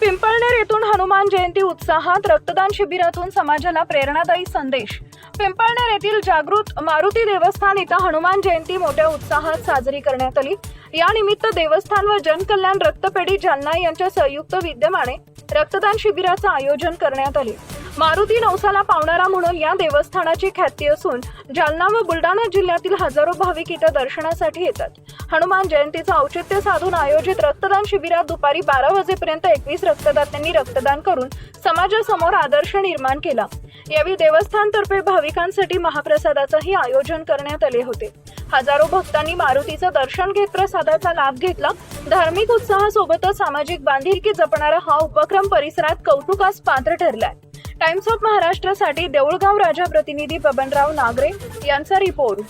पिंपळनेर येथून हनुमान जयंती उत्साहात रक्तदान शिबिरातून समाजाला प्रेरणादायी संदेश। पिंपळनेर येथील जागृत मारुती देवस्थान इथं हनुमान जयंती मोठ्या उत्साहात साजरी करण्यात आली। या निमित्त देवस्थान व जनकल्याण रक्तपेढी जालना यांच्या संयुक्त विद्यमाने रक्तदान शिबिराचे आयोजन करण्यात आले। मारुती नवसाला पावणारा म्हणून या देवस्थानाची ख्याती असून जालना व बुलढाणा जिल्ह्यातील हजारो भाविक इथं दर्शनासाठी येतात। हनुमान जयंतीचे औचित्य साधून आयोजित रक्तदान शिबिरात दुपारी 12 वाजेपर्यंत 21 रक्तदात्यांनी रक्तदान करून समाजासमोर आदर्श निर्माण केला। यावेळी देवस्थानतर्फे भाविकांसाठी महाप्रसादाचेही आयोजन करण्यात आले होते। हजारो भक्तांनी मारुतीचे दर्शन घेत प्रसादाचा लाभ घेतला। धार्मिक उत्साहासोबतच सामाजिक बांधिलकी जपणारा हा उपक्रम परिसरात कौतुकास पात्र ठरलाय। टाइम्स ऑफ महाराष्ट्रासाठी देऊळगाव राजा प्रतिनिधी बबनराव नागरे यांचा रिपोर्ट।